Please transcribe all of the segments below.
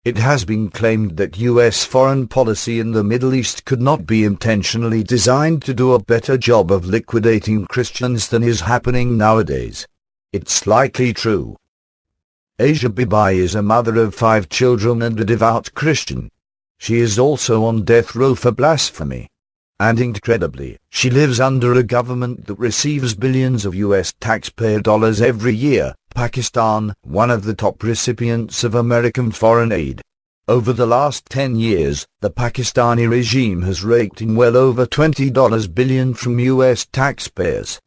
It has been claimed that U.S. foreign policy in the Middle East could not be intentionally designed to do a better job of liquidating Christians than is happening nowadays. It's likely true. Asia Bibi is a mother of 5 children and a devout Christian. She is also on death row for blasphemy. And incredibly, she lives under a government that receives billions of U.S. taxpayer dollars every year. Pakistan, one of the top recipients of American foreign aid. Over the last 10 years, the Pakistani regime has raked in well over $20 billion from U.S. taxpayers.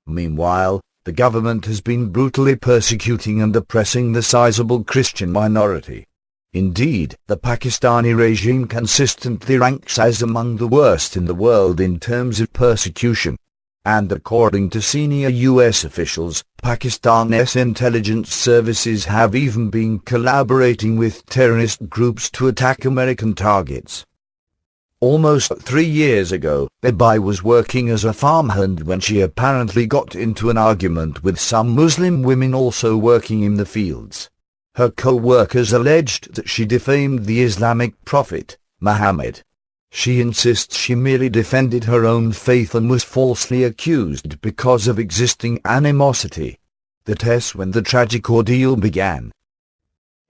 Meanwhile, the government has been brutally persecuting and oppressing the sizable Christian minority. Indeed, the Pakistani regime consistently ranks as among the worst in the world in terms of persecution. And according to senior U.S. officials, Pakistan's intelligence services have even been collaborating with terrorist groups to attack American targets. Almost 3 years ago, Bibi was working as a farmhand when she apparently got into an argument with some Muslim women also working in the fields. Her co-workers alleged that she defamed the Islamic prophet, Muhammad. She insists she merely defended her own faith and was falsely accused because of existing animosity. That's when the tragic ordeal began.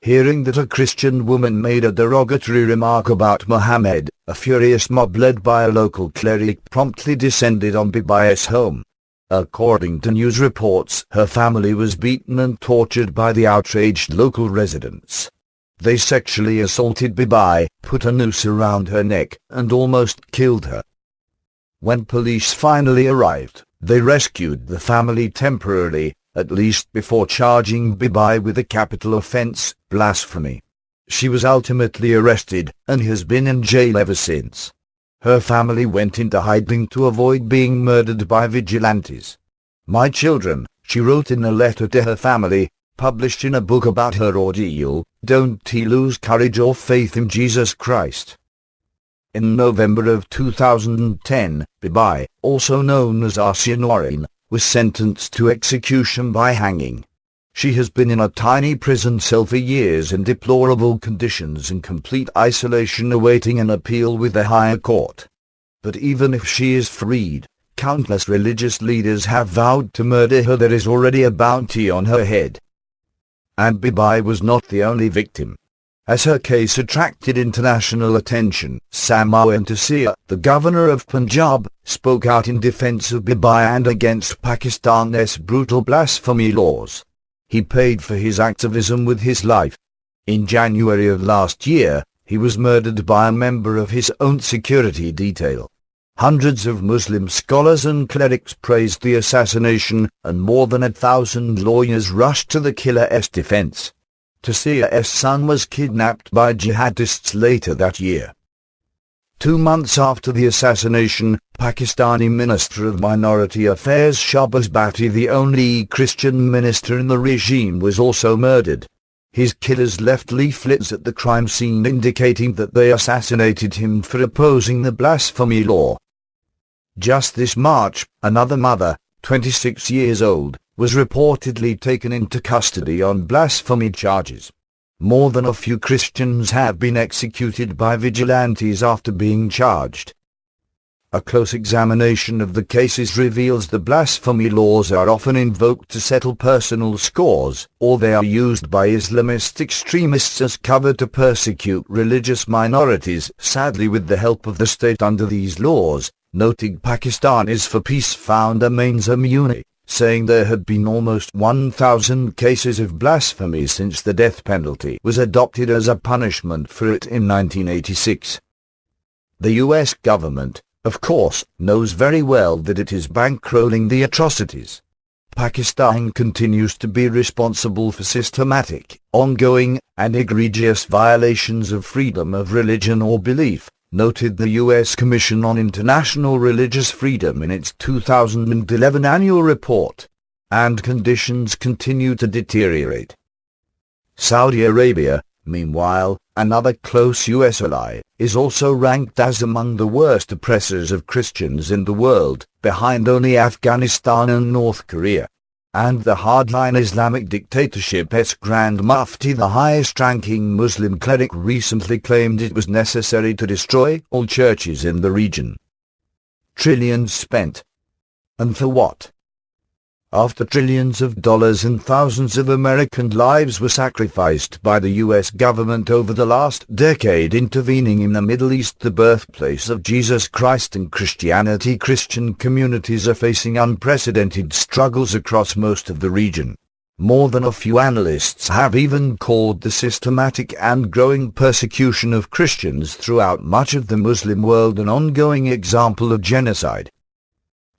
Hearing that a Christian woman made a derogatory remark about Muhammad, a furious mob led by a local cleric promptly descended on Bibi's home. According to news reports, her family was beaten and tortured by the outraged local residents. They sexually assaulted Bibi, put a noose around her neck, and almost killed her. When police finally arrived, they rescued the family temporarily, at least before charging Bibi with a capital offense, blasphemy. She was ultimately arrested, and has been in jail ever since. Her family went into hiding to avoid being murdered by vigilantes. "My children," she wrote in a letter to her family, published in a book about her ordeal, "don't lose courage or faith in Jesus Christ." In November of 2010, Bibi, also known as Asia Noreen, was sentenced to execution by hanging. She has been in a tiny prison cell for years in deplorable conditions and complete isolation awaiting an appeal with the higher court. But even if she is freed, countless religious leaders have vowed to murder her. There is already a bounty on her head. And Bibi was not the only victim. As her case attracted international attention, Samoa Taseer, the governor of Punjab, spoke out in defense of Bibi and against Pakistan's brutal blasphemy laws. He paid for his activism with his life. In January of last year, he was murdered by a member of his own security detail. Hundreds of Muslim scholars and clerics praised the assassination, and more than 1,000 lawyers rushed to the killer's defense. Taseer's son was kidnapped by jihadists later that year. 2 months after the assassination, Pakistani Minister of Minority Affairs Shahbaz Bhatti, the only Christian minister in the regime, was also murdered. His killers left leaflets at the crime scene indicating that they assassinated him for opposing the blasphemy law. Just this March, another mother, 26 years old, was reportedly taken into custody on blasphemy charges. More than a few Christians have been executed by vigilantes after being charged. A close examination of the cases reveals the blasphemy laws are often invoked to settle personal scores, or they are used by Islamist extremists as cover to persecute religious minorities. Sadly, with the help of the state under these laws, noted Pakistanis for Peace founder Mainza Muni, saying there had been almost 1,000 cases of blasphemy since the death penalty was adopted as a punishment for it in 1986. The U.S. government, of course, knows very well that it is bankrolling the atrocities. Pakistan continues to be responsible for systematic, ongoing, and egregious violations of freedom of religion or belief, noted the U.S. Commission on International Religious Freedom in its 2011 annual report, and conditions continue to deteriorate. Saudi Arabia, meanwhile, another close U.S. ally, is also ranked as among the worst oppressors of Christians in the world, behind only Afghanistan and North Korea. and the hardline Islamic dictatorship's Grand Mufti, the highest-ranking Muslim cleric, recently claimed it was necessary to destroy all churches in the region. Trillions spent. And for what? After trillions of dollars and thousands of American lives were sacrificed by the U.S. government over the last decade intervening in the Middle East, the birthplace of Jesus Christ and Christianity, Christian communities are facing unprecedented struggles across most of the region. More than a few analysts have even called the systematic and growing persecution of Christians throughout much of the Muslim world an ongoing example of genocide.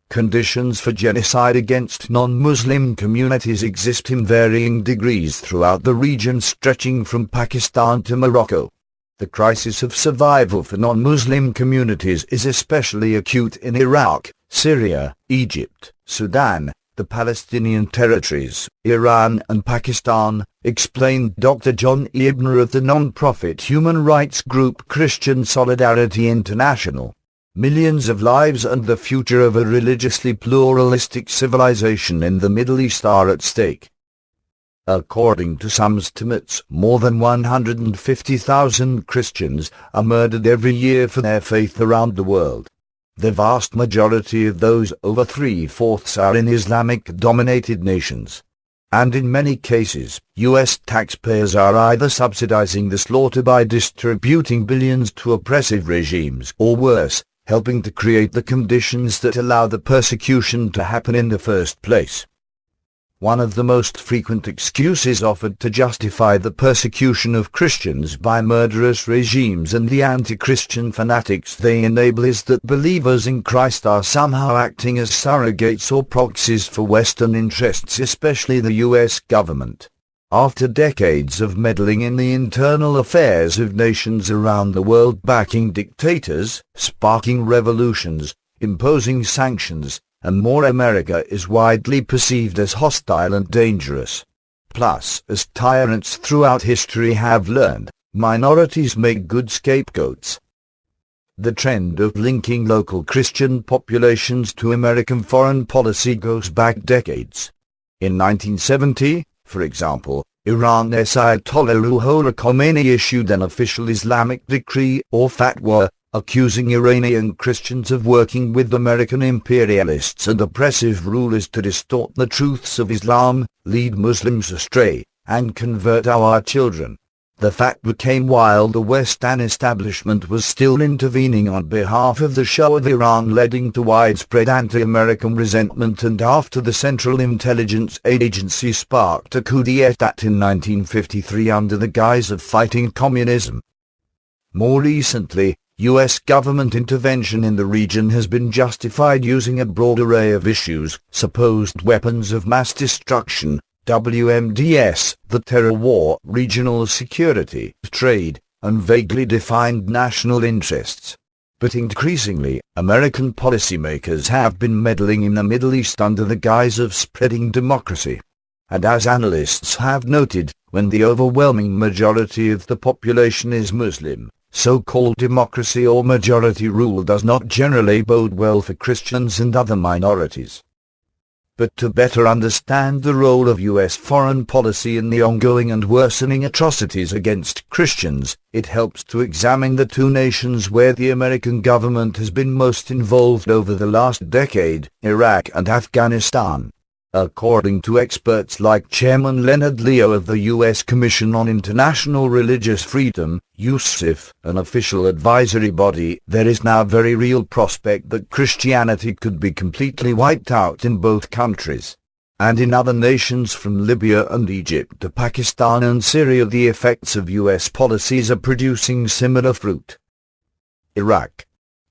Conditions for genocide against non-Muslim communities exist in varying degrees throughout the region, stretching from Pakistan to Morocco. The crisis of survival for non-Muslim communities is especially acute in Iraq, Syria, Egypt, Sudan, the Palestinian territories, Iran and Pakistan, explained Dr. John Ebner of the non-profit human rights group Christian Solidarity International. Millions of lives and the future of a religiously pluralistic civilization in the Middle East are at stake. According to some estimates, more than 150,000 Christians are murdered every year for their faith around the world. The vast majority of those, over 3/4, are in Islamic-dominated nations. And in many cases, U.S. taxpayers are either subsidizing the slaughter by distributing billions to oppressive regimes, or worse, helping to create the conditions that allow the persecution to happen in the first place. One of the most frequent excuses offered to justify the persecution of Christians by murderous regimes and the anti-Christian fanatics they enable is that believers in Christ are somehow acting as surrogates or proxies for Western interests, especially the U.S. government. After decades of meddling in the internal affairs of nations around the world, backing dictators, sparking revolutions, imposing sanctions, and more, America is widely perceived as hostile and dangerous. Plus, as tyrants throughout history have learned, minorities make good scapegoats. The trend of linking local Christian populations to American foreign policy goes back decades. In 1970, for example, Iran's Ayatollah Ruhollah Khomeini issued an official Islamic decree, or fatwa, accusing Iranian Christians of working with American imperialists and oppressive rulers to distort the truths of Islam, lead Muslims astray, and convert our children. The fatwa came while the Western establishment was still intervening on behalf of the Shah of Iran, leading to widespread anti-American resentment, and after the Central Intelligence Agency sparked a coup d'état in 1953 under the guise of fighting communism. More recently, U.S. government intervention in the region has been justified using a broad array of issues: supposed weapons of mass destruction, WMDs, the terror war, regional security, trade, and vaguely defined national interests. But increasingly, American policymakers have been meddling in the Middle East under the guise of spreading democracy. And as analysts have noted, when the overwhelming majority of the population is Muslim, so-called democracy or majority rule does not generally bode well for Christians and other minorities. But to better understand the role of U.S. foreign policy in the ongoing and worsening atrocities against Christians, it helps to examine the two nations where the American government has been most involved over the last decade, Iraq and Afghanistan. According to experts like Chairman Leonard Leo of the U.S. Commission on International Religious Freedom, USIF, an official advisory body, there is now a very real prospect that Christianity could be completely wiped out in both countries. And in other nations from Libya and Egypt to Pakistan and Syria, the effects of U.S. policies are producing similar fruit. Iraq.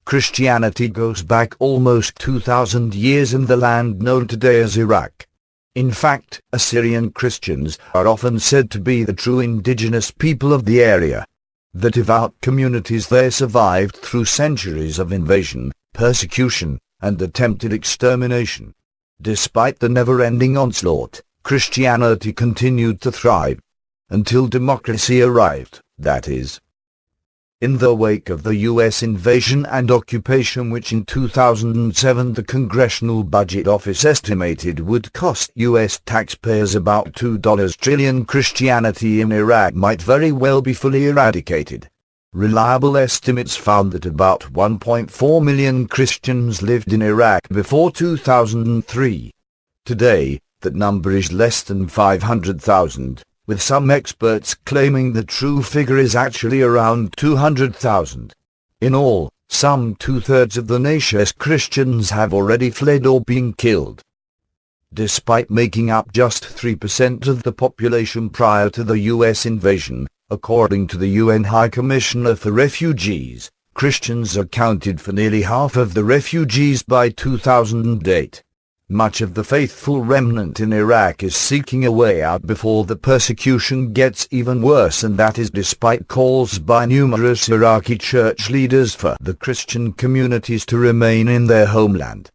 Christianity goes back almost 2,000 years in the land known today as Iraq. In fact, Assyrian Christians are often said to be the true indigenous people of the area. The devout communities there survived through centuries of invasion, persecution, and attempted extermination. Despite the never-ending onslaught, Christianity continued to thrive. Until democracy arrived, that is. In the wake of the U.S. invasion and occupation, which in 2007 the Congressional Budget Office estimated would cost U.S. taxpayers about $2 trillion, Christianity in Iraq might very well be fully eradicated. Reliable estimates found that about 1.4 million Christians lived in Iraq before 2003. Today, that number is less than 500,000. With some experts claiming the true figure is actually around 200,000. In all, some two-thirds of the nation's Christians have already fled or been killed. Despite making up just 3% of the population prior to the U.S. invasion, according to the UN High Commissioner for Refugees, Christians accounted for nearly half of the refugees by 2008. Much of the faithful remnant in Iraq is seeking a way out before the persecution gets even worse, and that is despite calls by numerous Iraqi church leaders for the Christian communities to remain in their homeland.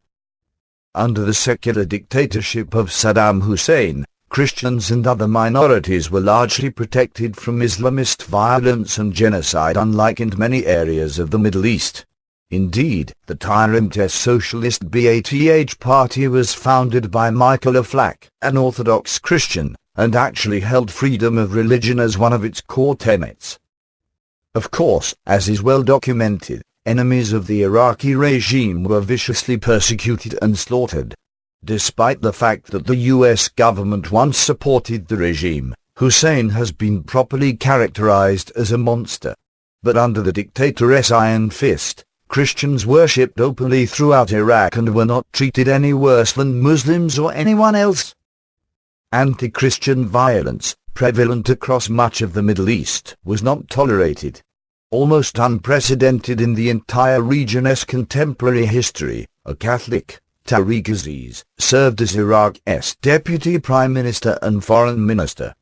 Under the secular dictatorship of Saddam Hussein, Christians and other minorities were largely protected from Islamist violence and genocide, unlike in many areas of the Middle East. Indeed, the tyrant's socialist Ba'ath Party was founded by Michael Aflaq, an Orthodox Christian, and actually held freedom of religion as one of its core tenets. Of course, as is well documented, enemies of the Iraqi regime were viciously persecuted and slaughtered. Despite the fact that the U.S. government once supported the regime, Hussein has been properly characterized as a monster. But under the dictator's iron fist, Christians worshipped openly throughout Iraq and were not treated any worse than Muslims or anyone else. Anti-Christian violence, prevalent across much of the Middle East, was not tolerated. Almost unprecedented in the entire region's contemporary history, a Catholic, Tariq Aziz, served as Iraq's deputy prime minister and foreign minister.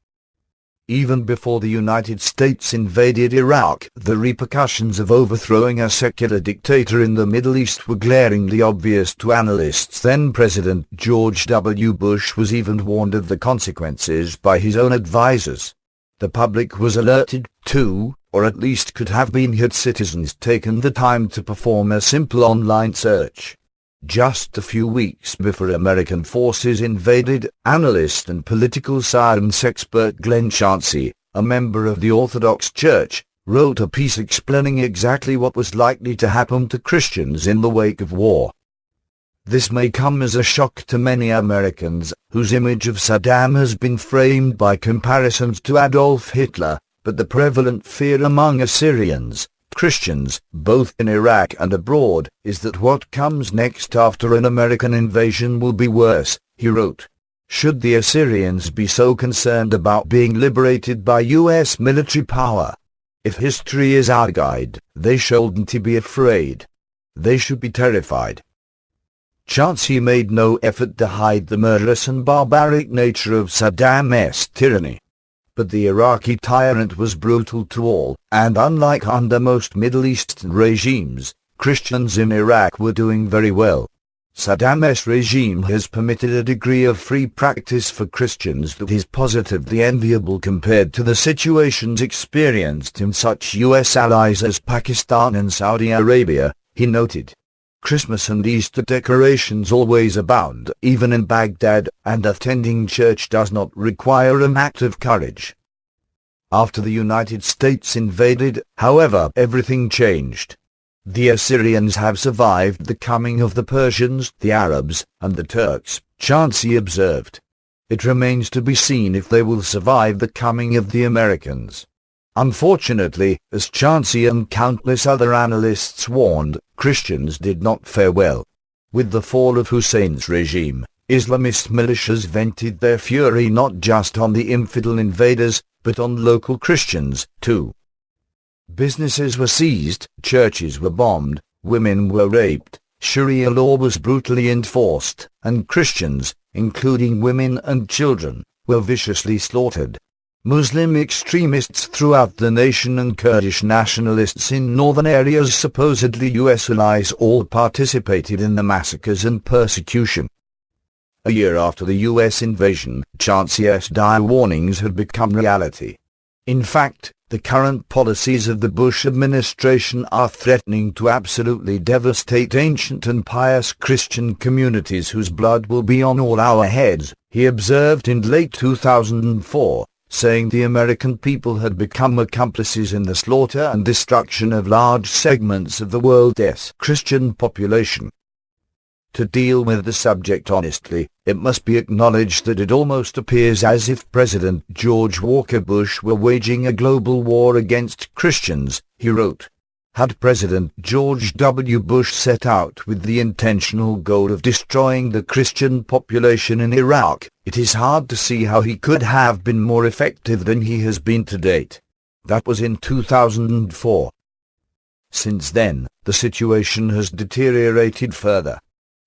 Even before the United States invaded Iraq, the repercussions of overthrowing a secular dictator in the Middle East were glaringly obvious to analysts. Then President George W. Bush was even warned of the consequences by his own advisers. The public was alerted too, or at least could have been had citizens taken the time to perform a simple online search. Just a few weeks before American forces invaded, analyst and political science expert Glenn Chauncey, a member of the Orthodox Church, wrote a piece explaining exactly what was likely to happen to Christians in the wake of war. This may come as a shock to many Americans, whose image of Saddam has been framed by comparisons to Adolf Hitler, but the prevalent fear among Assyrians, Christians, both in Iraq and abroad, is that what comes next after an American invasion will be worse, he wrote. Should the Assyrians be so concerned about being liberated by U.S. military power? If history is our guide, they shouldn't be afraid. They should be terrified. Chauncey made no effort to hide the murderous and barbaric nature of Saddam's tyranny. But the Iraqi tyrant was brutal to all, and unlike under most Middle Eastern regimes, Christians in Iraq were doing very well. Saddam's regime has permitted a degree of free practice for Christians that is positively enviable compared to the situations experienced in such U.S. allies as Pakistan and Saudi Arabia, he noted. Christmas and Easter decorations always abound, even in Baghdad, and attending church does not require an act of courage. After the United States invaded, however, everything changed. The Assyrians have survived the coming of the Persians, the Arabs, and the Turks, Chauncey observed. It remains to be seen if they will survive the coming of the Americans. Unfortunately, as Chauncey and countless other analysts warned, Christians did not fare well. With the fall of Hussein's regime, Islamist militias vented their fury not just on the infidel invaders, but on local Christians, too. Businesses were seized, churches were bombed, women were raped, Sharia law was brutally enforced, and Christians, including women and children, were viciously slaughtered. Muslim extremists throughout the nation and Kurdish nationalists in northern areas, supposedly U.S. allies, all participated in the massacres and persecution. A year after the U.S. invasion, Chauncey's dire warnings had become reality. In fact, The current policies of the Bush administration are threatening to absolutely devastate ancient and pious Christian communities whose blood will be on all our heads, he observed in late 2004, saying the American people had become accomplices in the slaughter and destruction of large segments of the world's Christian population. To deal with the subject honestly, it must be acknowledged that it almost appears as if President George Walker Bush were waging a global war against Christians, he wrote. Had President George W. Bush set out with the intentional goal of destroying the Christian population in Iraq, it is hard to see how he could have been more effective than he has been to date. That was in 2004. Since then, the situation has deteriorated further.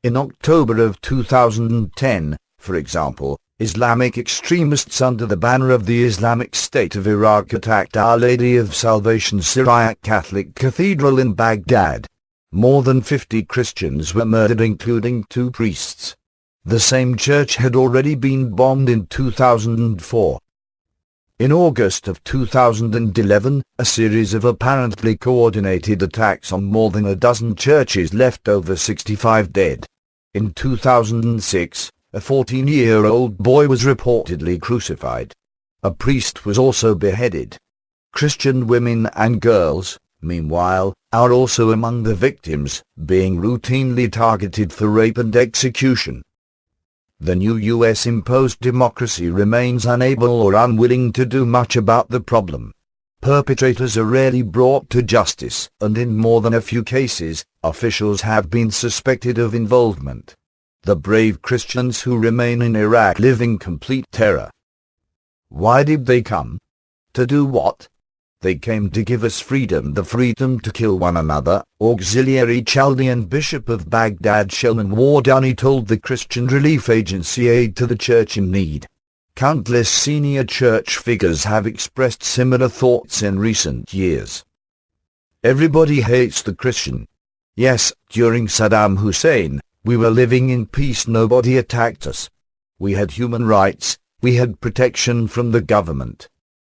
In October of 2010, for example, Islamic extremists under the banner of the Islamic State of Iraq attacked Our Lady of Salvation Syriac Catholic Cathedral in Baghdad. More than 50 Christians were murdered, including 2 priests. The same church had already been bombed in 2004. In August of 2011, a series of apparently coordinated attacks on more than a dozen churches left over 65 dead. In 2006, a 14-year-old boy was reportedly crucified. A priest was also beheaded. Christian women and girls, meanwhile, are also among the victims, being routinely targeted for rape and execution. The new U.S.-imposed democracy remains unable or unwilling to do much about the problem. Perpetrators are rarely brought to justice, and in more than a few cases, officials have been suspected of involvement. The brave Christians who remain in Iraq live in complete terror. Why did they come? To do what? They came to give us freedom, the freedom to kill one another, auxiliary Chaldean Bishop of Baghdad Shelman Wardani told the Christian relief agency Aid to the Church in Need. Countless senior church figures have expressed similar thoughts in recent years. Everybody hates the Christian. Yes, during Saddam Hussein, we were living in peace, nobody attacked us. We had human rights, we had protection from the government.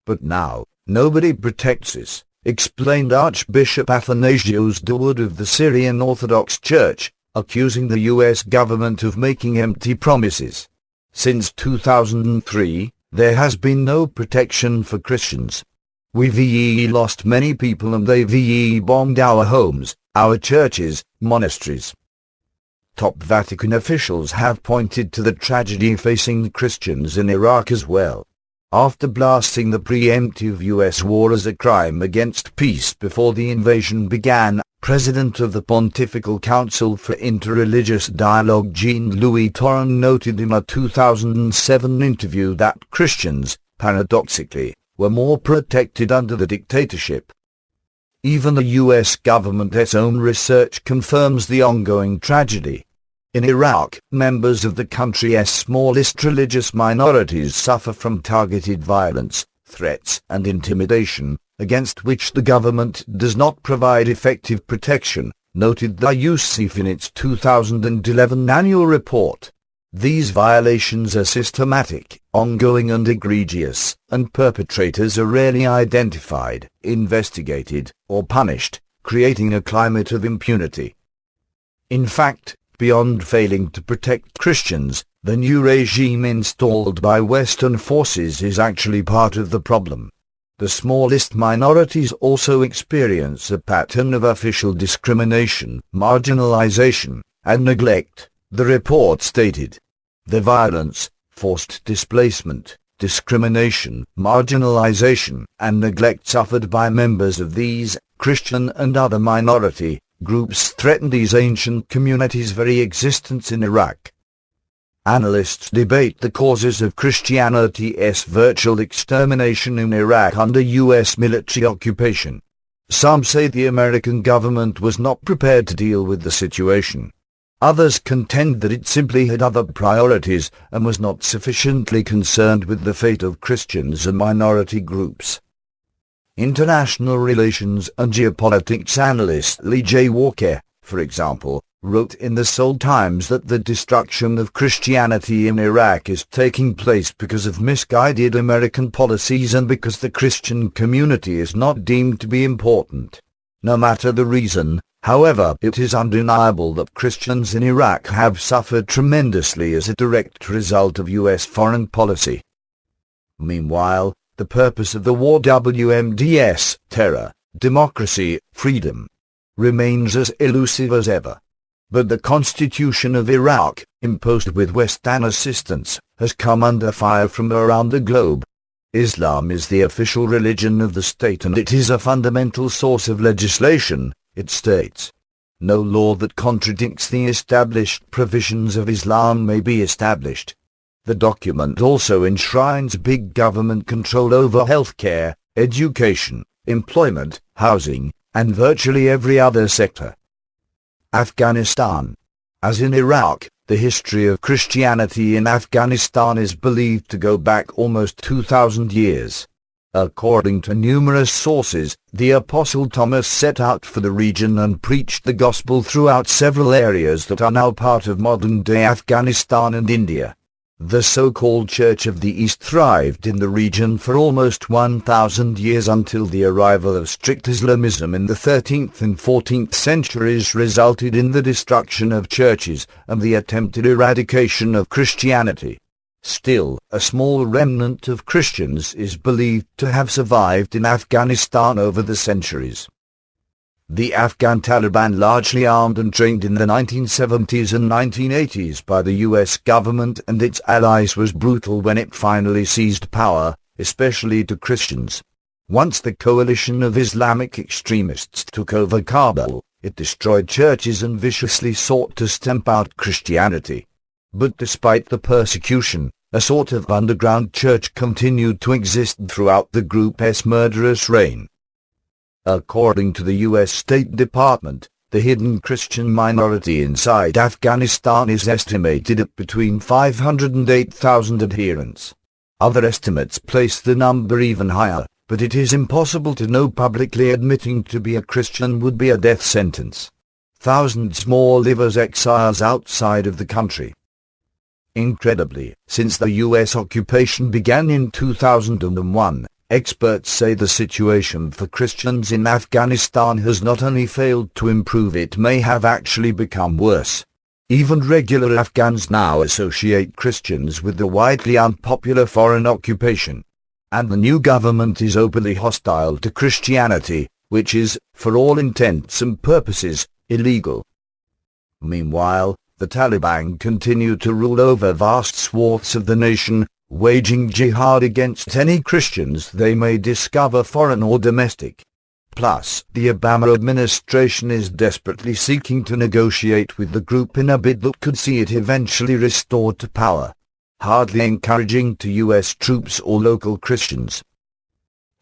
But now, nobody protects us, explained Archbishop Athanasios Dawood of the Syrian Orthodox Church, accusing the U.S. government of making empty promises. Since 2003, there has been no protection for Christians. We've lost many people and they've bombed our homes, our churches, monasteries. Top Vatican officials have pointed to the tragedy facing Christians in Iraq as well. After blasting the preemptive U.S. war as a crime against peace before the invasion began, President of the Pontifical Council for Interreligious Dialogue Jean-Louis Torren noted in a 2007 interview that Christians, paradoxically, were more protected under the dictatorship. Even the U.S. government's own research confirms the ongoing tragedy. In Iraq, members of the country's smallest religious minorities suffer from targeted violence, threats, and intimidation, against which the government does not provide effective protection, noted the UCIF in its 2011 annual report. These violations are systematic, ongoing and egregious, and perpetrators are rarely identified, investigated, or punished, creating a climate of impunity. In fact, beyond failing to protect Christians, the new regime installed by Western forces is actually part of the problem. The smallest minorities also experience a pattern of official discrimination, marginalization, and neglect, the report stated. The violence, forced displacement, discrimination, marginalization, and neglect suffered by members of these, Christian and other minority, groups threaten these ancient communities' very existence in Iraq. Analysts debate the causes of Christianity's virtual extermination in Iraq under U.S. military occupation. Some say the American government was not prepared to deal with the situation. Others contend that it simply had other priorities and was not sufficiently concerned with the fate of Christians and minority groups. International relations and geopolitics analyst Lee J. Walker, for example, wrote in the Seoul Times that the destruction of Christianity in Iraq is taking place because of misguided American policies and because the Christian community is not deemed to be important. No matter the reason, however, it is undeniable that Christians in Iraq have suffered tremendously as a direct result of U.S. foreign policy. Meanwhile, the purpose of the war, WMDs, terror, democracy, freedom, remains as elusive as ever. But the Constitution of Iraq, imposed with Western assistance, has come under fire from around the globe. Islam is the official religion of the state and it is a fundamental source of legislation, it states. No law that contradicts the established provisions of Islam may be established. The document also enshrines big government control over healthcare, education, employment, housing, and virtually every other sector. Afghanistan. As in Iraq, the history of Christianity in Afghanistan is believed to go back almost 2,000 years. According to numerous sources, the Apostle Thomas set out for the region and preached the gospel throughout several areas that are now part of modern-day Afghanistan and India. The so-called Church of the East thrived in the region for almost 1,000 years until the arrival of strict Islamism in the 13th and 14th centuries resulted in the destruction of churches and the attempted eradication of Christianity. Still, a small remnant of Christians is believed to have survived in Afghanistan over the centuries. The Afghan Taliban, largely armed and trained in the 1970s and 1980s by the US government and its allies, was brutal when it finally seized power, especially to Christians. Once the coalition of Islamic extremists took over Kabul, it destroyed churches and viciously sought to stamp out Christianity. But despite the persecution, a sort of underground church continued to exist throughout the group's murderous reign. According to the U.S. State Department, the hidden Christian minority inside Afghanistan is estimated at between 500 and 8,000 adherents. Other estimates place the number even higher, but it is impossible to know. Publicly admitting to be a Christian would be a death sentence. Thousands more live as exiles outside of the country. Incredibly, since the U.S. occupation began in 2001, experts say the situation for Christians in Afghanistan has not only failed to improve, it may have actually become worse. Even regular Afghans now associate Christians with the widely unpopular foreign occupation. And the new government is openly hostile to Christianity, which is, for all intents and purposes, illegal. Meanwhile, the Taliban continue to rule over vast swaths of the nation, waging jihad against any Christians they may discover, foreign or domestic. Plus, the Obama administration is desperately seeking to negotiate with the group in a bid that could see it eventually restored to power, hardly encouraging to U.S. troops or local Christians.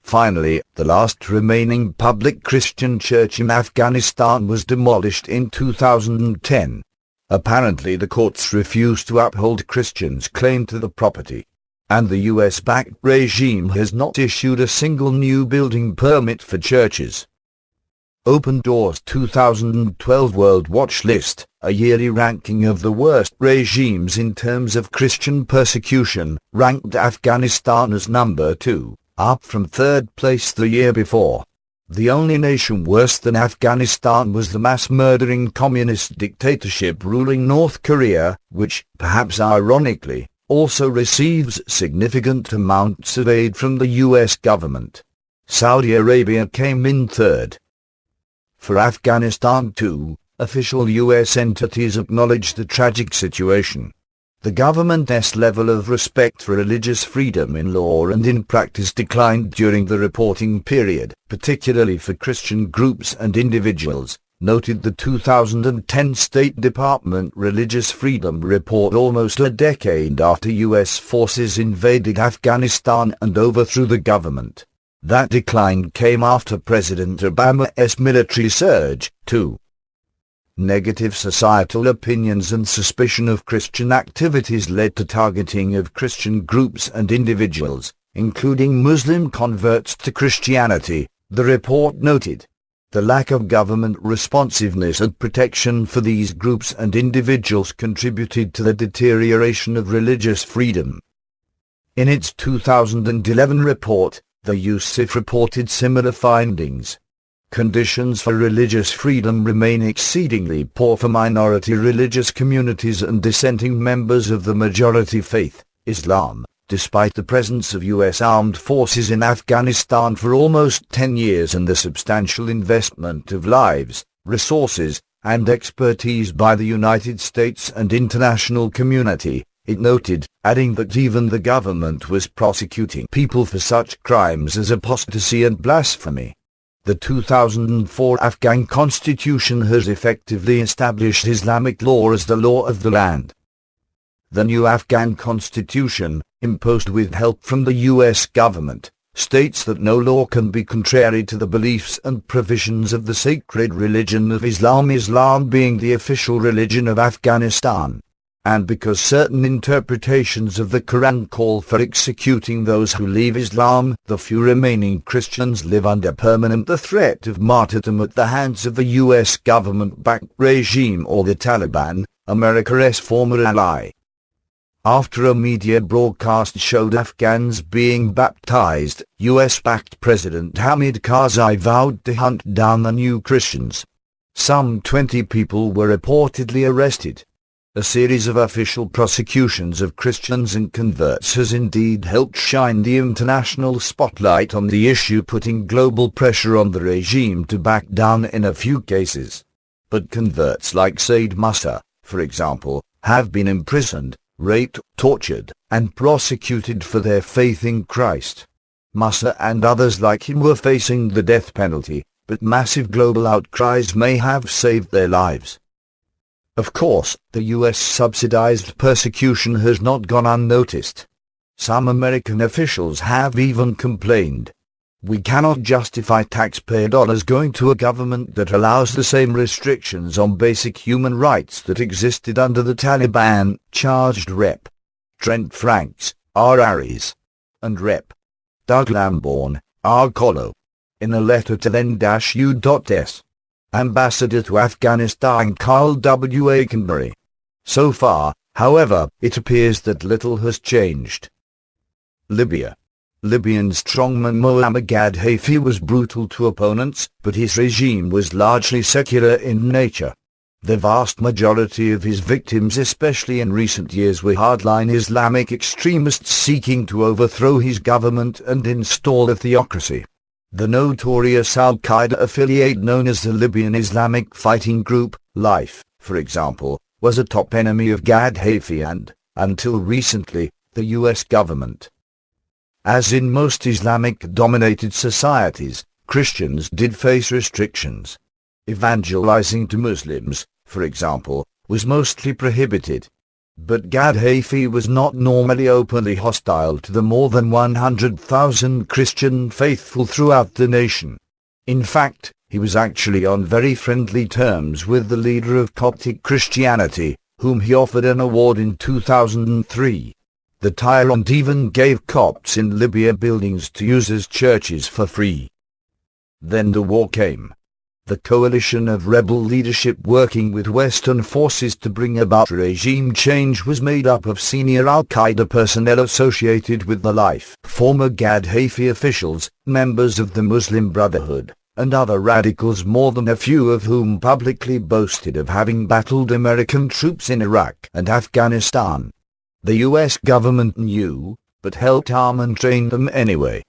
Finally, the last remaining public Christian church in Afghanistan was demolished in 2010. Apparently the courts refused to uphold Christians' claim to the property, and the US-backed regime has not issued a single new building permit for churches. Open Doors 2012 World Watch List, a yearly ranking of the worst regimes in terms of Christian persecution, ranked Afghanistan as number 2, up from third place the year before. The only nation worse than Afghanistan was the mass-murdering communist dictatorship ruling North Korea, which, perhaps ironically, also receives significant amounts of aid from the U.S. government. Saudi Arabia came in third. For Afghanistan too, official U.S. entities acknowledge the tragic situation. The government's level of respect for religious freedom in law and in practice declined during the reporting period, particularly for Christian groups and individuals, noted the 2010 State Department Religious Freedom Report almost a decade after U.S. forces invaded Afghanistan and overthrew the government. That decline came after President Obama's military surge, too. Negative societal opinions and suspicion of Christian activities led to targeting of Christian groups and individuals, including Muslim converts to Christianity, the report noted. The lack of government responsiveness and protection for these groups and individuals contributed to the deterioration of religious freedom. In its 2011 report, the USIF reported similar findings. Conditions for religious freedom remain exceedingly poor for minority religious communities and dissenting members of the majority faith, Islam, despite the presence of U.S. armed forces in Afghanistan for almost 10 years and the substantial investment of lives, resources, and expertise by the United States and international community, it noted, adding that even the government was prosecuting people for such crimes as apostasy and blasphemy. The 2004 Afghan constitution has effectively established Islamic law as the law of the land. The new Afghan constitution, imposed with help from the U.S. government, states that no law can be contrary to the beliefs and provisions of the sacred religion of Islam, Islam being the official religion of Afghanistan. And because certain interpretations of the Quran call for executing those who leave Islam, the few remaining Christians live under permanent the threat of martyrdom at the hands of the U.S. government-backed regime or the Taliban, America's former ally. After a media broadcast showed Afghans being baptized, US-backed President Hamid Karzai vowed to hunt down the new Christians. Some 20 people were reportedly arrested. A series of official prosecutions of Christians and converts has indeed helped shine the international spotlight on the issue, putting global pressure on the regime to back down in a few cases. But converts like Said Musa, for example, have been imprisoned, raped, tortured, and prosecuted for their faith in Christ. Musa and others like him were facing the death penalty, but massive global outcries may have saved their lives. Of course, the US-subsidized persecution has not gone unnoticed. Some American officials have even complained. We cannot justify taxpayer dollars going to a government that allows the same restrictions on basic human rights that existed under the Taliban, charged Rep. Trent Franks, R. Aries, and Rep. Doug Lamborn, R. Colo. In a letter to then-U.S. Ambassador to Afghanistan Carl W. Aikenbury. So far, however, it appears that little has changed. Libya. Libyan strongman Muammar Gaddafi was brutal to opponents, but his regime was largely secular in nature. The vast majority of his victims, especially in recent years, were hardline Islamic extremists seeking to overthrow his government and install a theocracy. The notorious al-Qaeda affiliate known as the Libyan Islamic Fighting Group, LIFE, for example, was a top enemy of Gaddafi and, until recently, the U.S. government. As in most Islamic-dominated societies, Christians did face restrictions. Evangelizing to Muslims, for example, was mostly prohibited. But Gaddafi was not normally openly hostile to the more than 100,000 Christian faithful throughout the nation. In fact, he was actually on very friendly terms with the leader of Coptic Christianity, whom he offered an award in 2003. The tyrant even gave Copts in Libya buildings to use as churches for free. Then the war came. The coalition of rebel leadership working with Western forces to bring about regime change was made up of senior al-Qaeda personnel associated with the LIFE, former Gaddafi officials, members of the Muslim Brotherhood, and other radicals, more than a few of whom publicly boasted of having battled American troops in Iraq and Afghanistan. The U.S. government knew, but helped arm and train them anyway.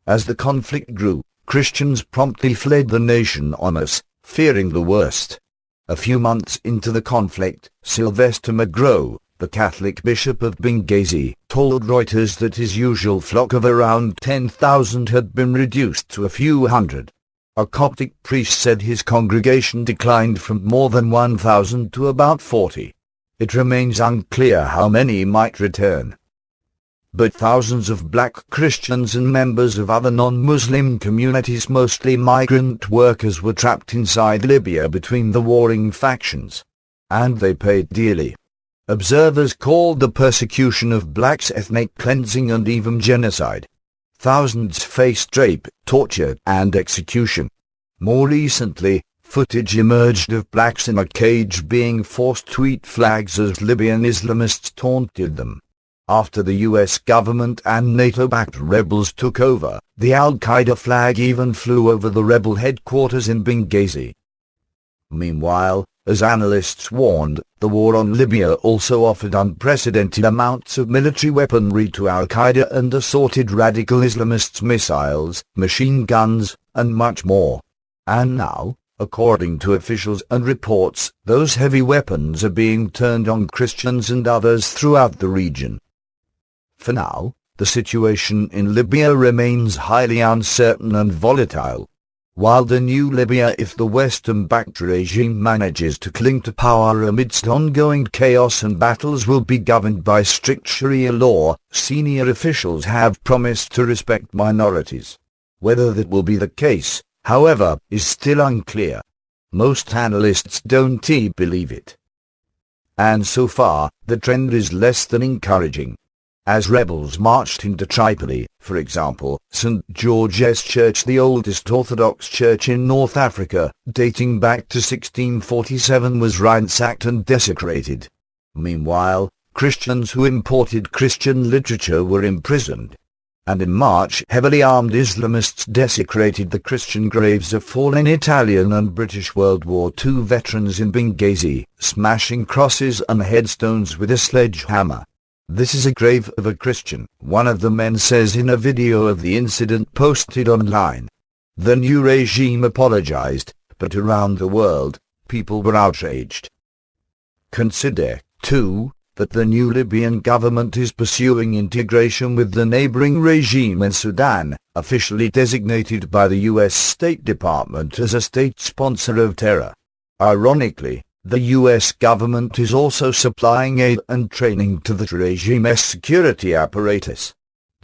As the conflict grew, Christians promptly fled the nation en masse, fearing the worst. A few months into the conflict, Sylvester McGraw, the Catholic Bishop of Benghazi, told Reuters that his usual flock of around 10,000 had been reduced to a few hundred. A Coptic priest said his congregation declined from more than 1,000 to about 40. It remains unclear how many might return. But thousands of black Christians and members of other non-Muslim communities, mostly migrant workers, were trapped inside Libya between the warring factions. And they paid dearly. Observers called the persecution of blacks ethnic cleansing and even genocide. Thousands faced rape, torture, and execution. More recently, footage emerged of blacks in a cage being forced to eat flags as Libyan Islamists taunted them. After the US government and NATO-backed rebels took over, the Al-Qaeda flag even flew over the rebel headquarters in Benghazi. Meanwhile, as analysts warned, the war on Libya also offered unprecedented amounts of military weaponry to Al-Qaeda and assorted radical Islamists, missiles, machine guns, and much more. And now, according to officials and reports, those heavy weapons are being turned on Christians and others throughout the region. For now, the situation in Libya remains highly uncertain and volatile. While the new Libya, if the Western-backed regime manages to cling to power amidst ongoing chaos and battles, will be governed by strict Sharia law, senior officials have promised to respect minorities. Whether that will be the case, however, is still unclear. Most analysts don't believe it. And so far, the trend is less than encouraging. As rebels marched into Tripoli, for example, St. George's Church, the oldest Orthodox church in North Africa, dating back to 1647, was ransacked and desecrated. Meanwhile, Christians who imported Christian literature were imprisoned. And in March, heavily armed Islamists desecrated the Christian graves of fallen Italian and British World War II veterans in Benghazi, smashing crosses and headstones with a sledgehammer. "This is a grave of a Christian," one of the men says in a video of the incident posted online. The new regime apologized, but around the world, people were outraged. Consider, too, that the new Libyan government is pursuing integration with the neighboring regime in Sudan, officially designated by the US State Department as a state sponsor of terror. Ironically, the US government is also supplying aid and training to the regime's security apparatus.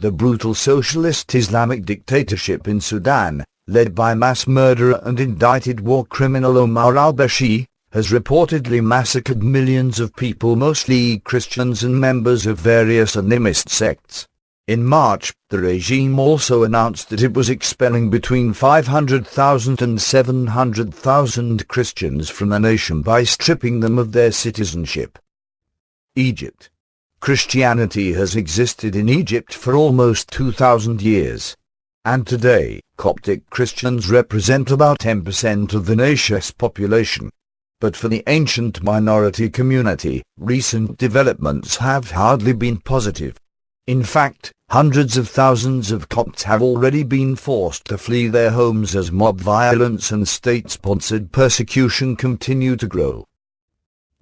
The brutal socialist Islamic dictatorship in Sudan, led by mass murderer and indicted war criminal Omar al-Bashir, has reportedly massacred millions of people, mostly Christians and members of various animist sects. In March, the regime also announced that it was expelling between 500,000 and 700,000 Christians from the nation by stripping them of their citizenship. Egypt. Christianity has existed in Egypt for almost 2,000 years. And today, Coptic Christians represent about 10% of the nation's population. But for the ancient minority community, recent developments have hardly been positive. In fact, hundreds of thousands of Copts have already been forced to flee their homes as mob violence and state-sponsored persecution continue to grow.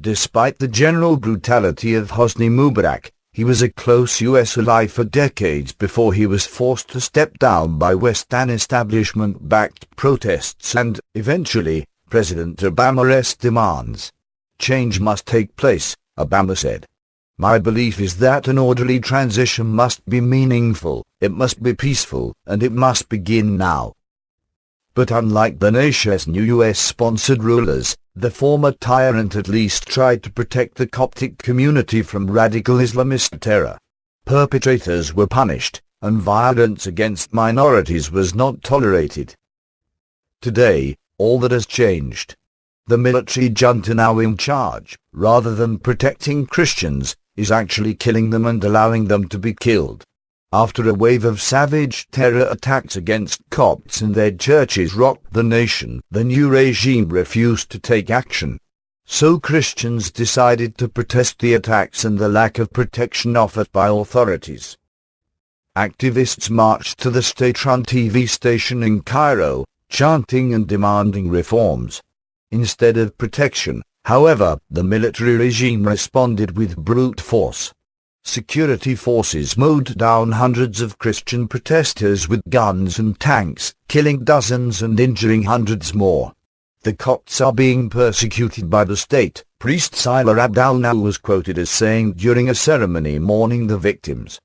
Despite the general brutality of Hosni Mubarak, he was a close US ally for decades before he was forced to step down by Western establishment-backed protests and, eventually, President Obama's demands. "Change must take place," Obama said. "My belief is that an orderly transition must be meaningful, it must be peaceful, and it must begin now." But unlike the nation's new US-sponsored rulers, the former tyrant at least tried to protect the Coptic community from radical Islamist terror. Perpetrators were punished, and violence against minorities was not tolerated. Today, all that has changed. The military junta now in charge, rather than protecting Christians, is actually killing them and allowing them to be killed. After a wave of savage terror attacks against Copts and their churches rocked the nation, the new regime refused to take action. So Christians decided to protest the attacks and the lack of protection offered by authorities. Activists marched to the state-run TV station in Cairo, chanting and demanding reforms. Instead of protection, however, the military regime responded with brute force. Security forces mowed down hundreds of Christian protesters with guns and tanks, killing dozens and injuring hundreds more. "The Copts are being persecuted by the state," priest Salah Abdal was quoted as saying during a ceremony mourning the victims.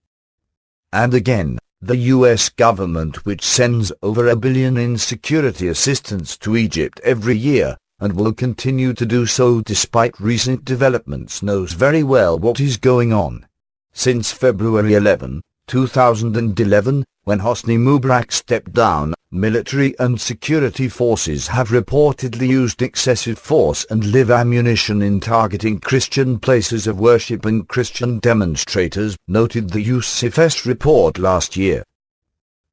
And again, the US government, which sends over $1 billion in security assistance to Egypt every year, and will continue to do so despite recent developments, knows very well what is going on. Since February 11, 2011, when Hosni Mubarak stepped down, military and security forces have reportedly used excessive force and live ammunition in targeting Christian places of worship and Christian demonstrators, noted the USCIFES report last year.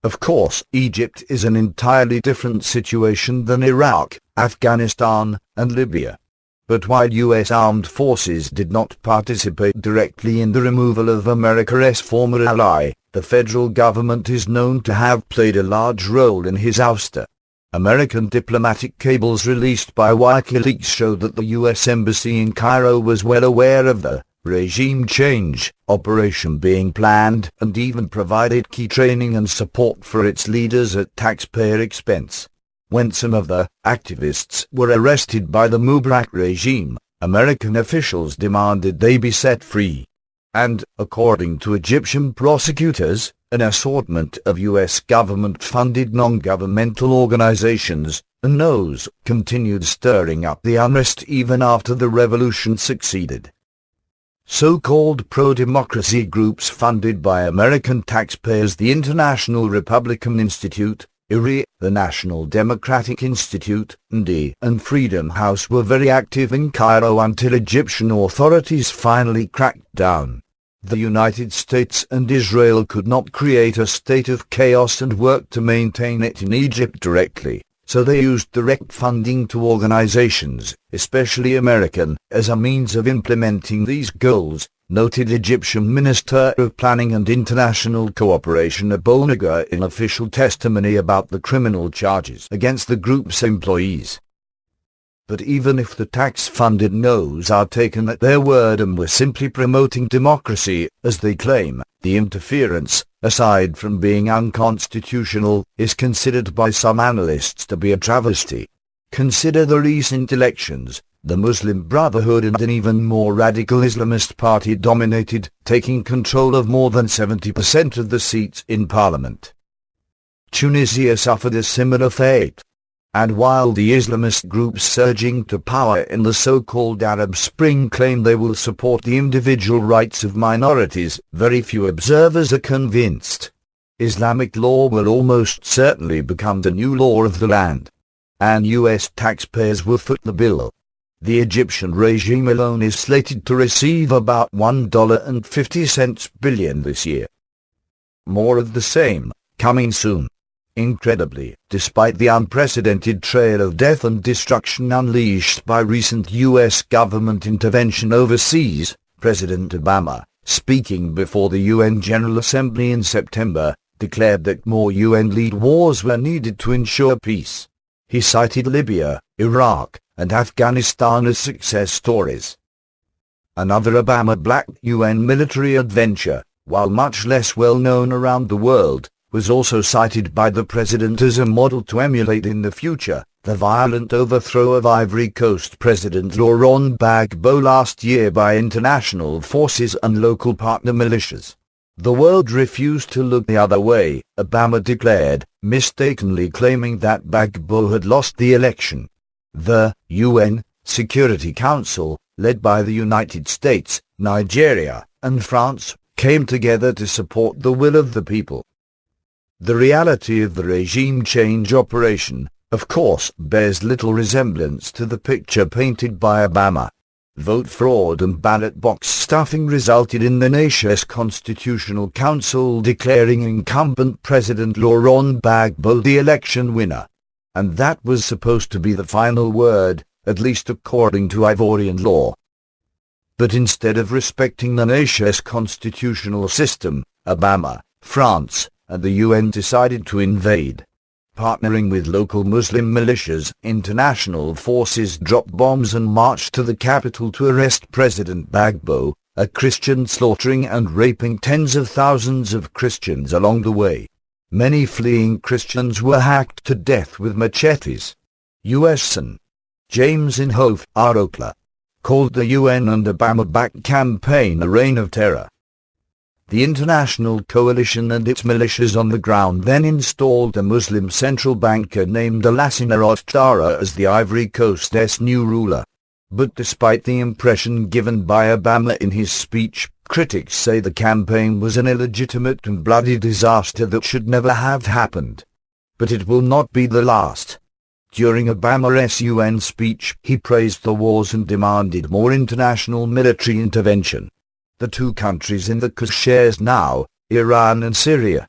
Of course, Egypt is an entirely different situation than Iraq, Afghanistan, and Libya. But while U.S. armed forces did not participate directly in the removal of America's former ally, the federal government is known to have played a large role in his ouster. American diplomatic cables released by WikiLeaks show that the U.S. Embassy in Cairo was well aware of the regime change operation being planned and even provided key training and support for its leaders at taxpayer expense. When some of the activists were arrested by the Mubarak regime, American officials demanded they be set free. And, according to Egyptian prosecutors, an assortment of U.S. government-funded non-governmental organizations, NGOs, continued stirring up the unrest even after the revolution succeeded. So-called pro-democracy groups funded by American taxpayers, the International Republican Institute, IRI, the National Democratic Institute, ND, and Freedom House were very active in Cairo until Egyptian authorities finally cracked down. The United States and Israel could not create a state of chaos and work to maintain it in Egypt directly, so they used direct funding to organizations, especially American, as a means of implementing these goals, noted Egyptian Minister of Planning and International Cooperation Abounaga in official testimony about the criminal charges against the group's employees. But even if the tax-funded NGOs are taken at their word and were simply promoting democracy, as they claim, the interference, aside from being unconstitutional, is considered by some analysts to be a travesty. Consider the recent elections. The Muslim Brotherhood and an even more radical Islamist party dominated, taking control of more than 70% of the seats in parliament. Tunisia suffered a similar fate. And while the Islamist groups surging to power in the so-called Arab Spring claim they will support the individual rights of minorities, very few observers are convinced. Islamic law will almost certainly become the new law of the land. And U.S. taxpayers will foot the bill. The Egyptian regime alone is slated to receive about $1.50 billion this year. More of the same, coming soon. Incredibly, despite the unprecedented trail of death and destruction unleashed by recent U.S. government intervention overseas, President Obama, speaking before the UN General Assembly in September, declared that more UN-led wars were needed to ensure peace. He cited Libya, Iraq, and Afghanistan as success stories. Another Obama-backed UN military adventure, while much less well known around the world, was also cited by the president as a model to emulate in the future, the violent overthrow of Ivory Coast President Laurent Gbagbo last year by international forces and local partner militias. The world refused to look the other way, Obama declared, mistakenly claiming that Gbagbo had lost the election. The UN Security Council, led by the United States, Nigeria, and France, came together to support the will of the people. The reality of the regime change operation, of course, bears little resemblance to the picture painted by Obama. Vote fraud and ballot box stuffing resulted in the nation's Constitutional Council declaring incumbent President Laurent Gbagbo the election winner. And that was supposed to be the final word, at least according to Ivorian law. But instead of respecting the nation's constitutional system, Obama, France, and the UN decided to invade. Partnering with local Muslim militias, international forces dropped bombs and marched to the capital to arrest President Gbagbo, a Christian, slaughtering and raping tens of thousands of Christians along the way. Many fleeing Christians were hacked to death with machetes. U.S. Sen. James Inhofe, Arokla, called the UN and Obama-backed campaign a reign of terror. The international coalition and its militias on the ground then installed a Muslim central banker named Alassane Ouattara as the Ivory Coast's new ruler. But despite the impression given by Obama in his speech, critics say the campaign was an illegitimate and bloody disaster that should never have happened. but it will not be the last. During Obama's UN speech, he praised the wars and demanded more international military intervention. The two countries in the cause shares now, Iran and Syria.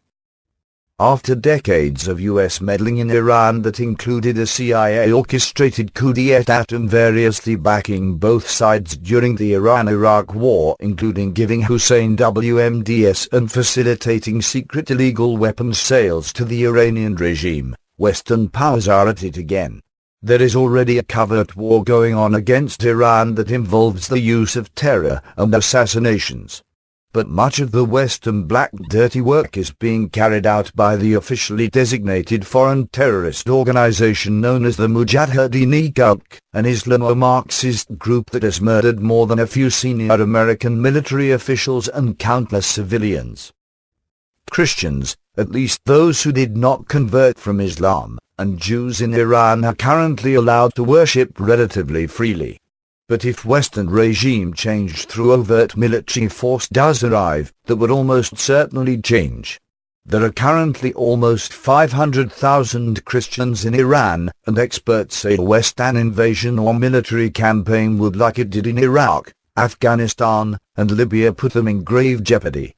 After decades of U.S. meddling in Iran that included a CIA-orchestrated coup d'etat and variously backing both sides during the Iran-Iraq War, including giving Hussein WMDs and facilitating secret illegal weapons sales to the Iranian regime, Western powers are at it again. There is already a covert war going on against Iran that involves the use of terror and assassinations. But much of the Western black dirty work is being carried out by the officially designated foreign terrorist organization known as the Mujahideen-e-Khalq, an Islamo-Marxist group that has murdered more than a few senior American military officials and countless civilians. Christians, at least those who did not convert from Islam, and Jews in Iran are currently allowed to worship relatively freely. But if Western regime change through overt military force does arrive, that would almost certainly change. There are currently almost 500,000 Christians in Iran, and experts say a Western invasion or military campaign would, like it did in Iraq, Afghanistan, and Libya, put them in grave jeopardy.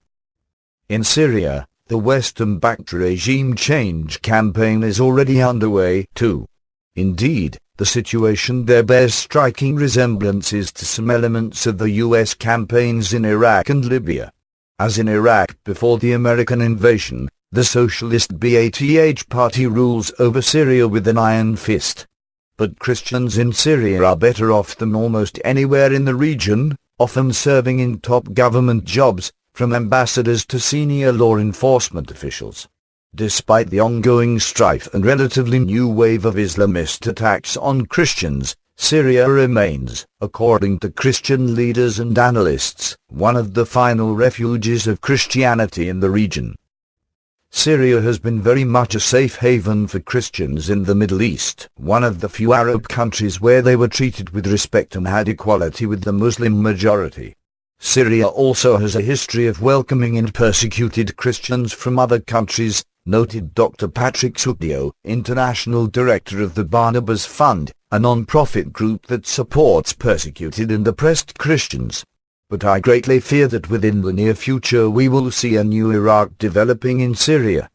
In Syria, the Western-backed regime change campaign is already underway, too. Indeed, the situation there bears striking resemblances to some elements of the U.S. campaigns in Iraq and Libya. As in Iraq before the American invasion, the socialist Ba'ath Party rules over Syria with an iron fist. But Christians in Syria are better off than almost anywhere in the region, often serving in top government jobs, from ambassadors to senior law enforcement officials. Despite the ongoing strife and relatively new wave of Islamist attacks on Christians, Syria remains, according to Christian leaders and analysts, one of the final refuges of Christianity in the region. Syria has been very much a safe haven for Christians in the Middle East, one of the few Arab countries where they were treated with respect and had equality with the Muslim majority. Syria also has a history of welcoming and persecuted Christians from other countries, noted Dr. Patrick Sukhdio, International Director of the Barnabas Fund, a non-profit group that supports persecuted and oppressed Christians. But I greatly fear that within the near future we will see a new Iraq developing in Syria.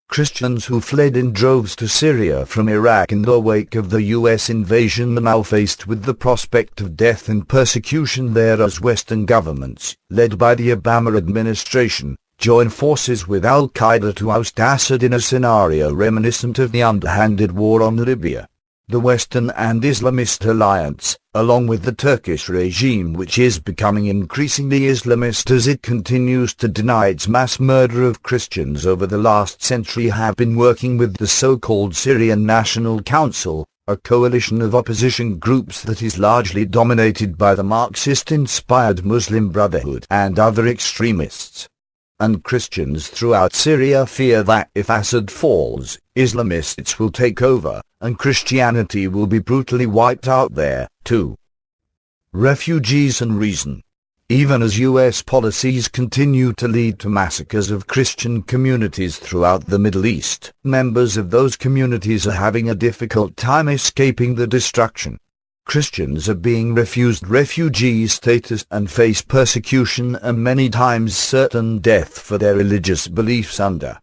Christians who fled in droves to Syria from Iraq in the wake of the U.S. invasion are now faced with the prospect of death and persecution there as Western governments, led by the Obama administration, join forces with al-Qaeda to oust Assad in a scenario reminiscent of the underhanded war on Libya. The Western and Islamist alliance, along with the Turkish regime, which is becoming increasingly Islamist as it continues to deny its mass murder of Christians over the last century, have been working with the so-called Syrian National Council, a coalition of opposition groups that is largely dominated by the Marxist-inspired Muslim Brotherhood and other extremists. And Christians throughout Syria fear that if Assad falls, Islamists will take over, and Christianity will be brutally wiped out there, too. Refugees and reason. Even as U.S. policies continue to lead to massacres of Christian communities throughout the Middle East, members of those communities are having a difficult time escaping the destruction. Christians are being refused refugee status and face persecution and many times certain death for their religious beliefs under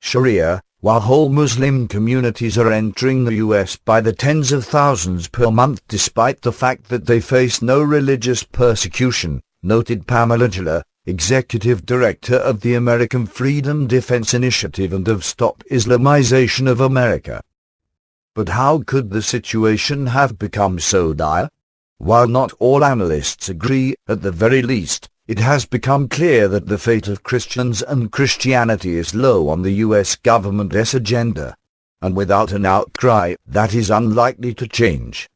Sharia, while whole Muslim communities are entering the U.S. by the tens of thousands per month despite the fact that they face no religious persecution, noted Pamela Giller, Executive Director of the American Freedom Defense Initiative and of Stop Islamization of America. But how could the situation have become so dire? While not all analysts agree, at the very least, it has become clear that the fate of Christians and Christianity is low on the U.S. government's agenda. And without an outcry, that is unlikely to change.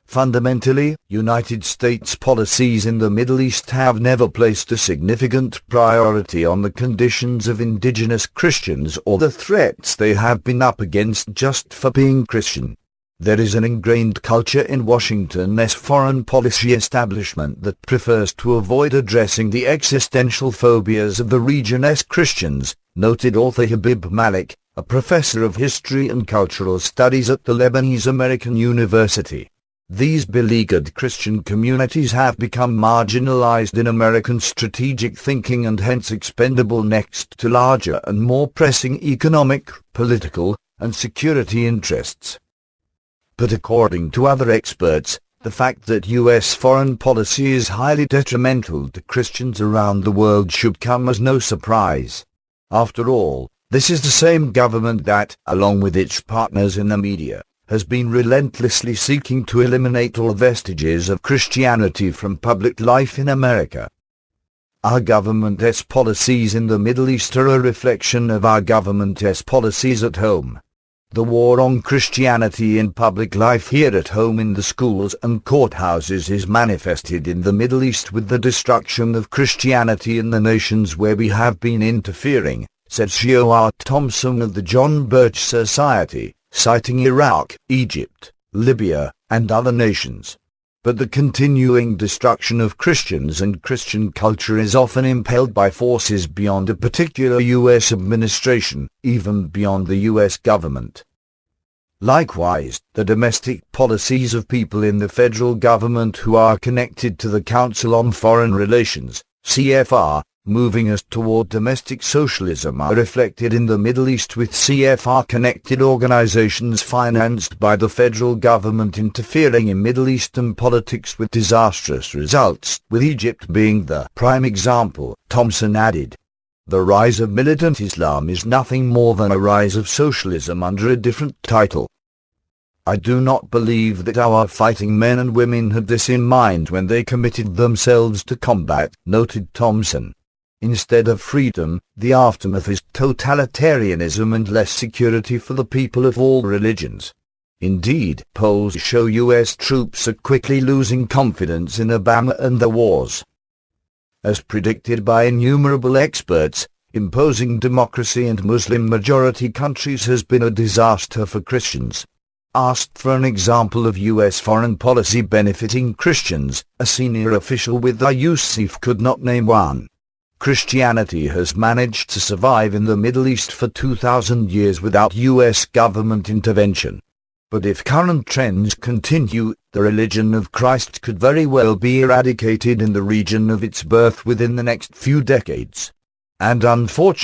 Fundamentally, United States policies in the Middle East have never placed a significant priority on the conditions of indigenous Christians or the threats they have been up against just for being Christian. There is an ingrained culture in Washington's foreign policy establishment that prefers to avoid addressing the existential phobias of the region's Christians, noted author Habib Malik, a professor of history and cultural studies at the Lebanese American University. These beleaguered Christian communities have become marginalized in American strategic thinking and hence expendable next to larger and more pressing economic, political, and security interests. But according to other experts, the fact that U.S. foreign policy is highly detrimental to Christians around the world should come as no surprise. After all, this is the same government that, along with its partners in the media, has been relentlessly seeking to eliminate all vestiges of Christianity from public life in America. Our government's policies in the Middle East are a reflection of our government's policies at home. The war on Christianity in public life here at home in the schools and courthouses is manifested in the Middle East with the destruction of Christianity in the nations where we have been interfering, said Sio Thompson of the John Birch Society, citing Iraq, Egypt, Libya, and other nations. But the continuing destruction of Christians and Christian culture is often impelled by forces beyond a particular U.S. administration, even beyond the U.S. government. Likewise, the domestic policies of people in the federal government who are connected to the Council on Foreign Relations, CFR, moving us toward domestic socialism are reflected in the Middle East with CFR-connected organizations financed by the federal government interfering in Middle Eastern politics with disastrous results, with Egypt being the prime example, Thompson added. The rise of militant Islam is nothing more than a rise of socialism under a different title. I do not believe that our fighting men and women had this in mind when they committed themselves to combat, noted Thompson. Instead of freedom, the aftermath is totalitarianism and less security for the people of all religions. Indeed, polls show U.S. troops are quickly losing confidence in Obama and the wars. As predicted by innumerable experts, imposing democracy in Muslim-majority countries has been a disaster for Christians. Asked for an example of U.S. foreign policy benefiting Christians, a senior official with the USIF could not name one. Christianity has managed to survive in the Middle East for 2,000 years without U.S. government intervention. But if current trends continue, the religion of Christ could very well be eradicated in the region of its birth within the next few decades. And unfortunately,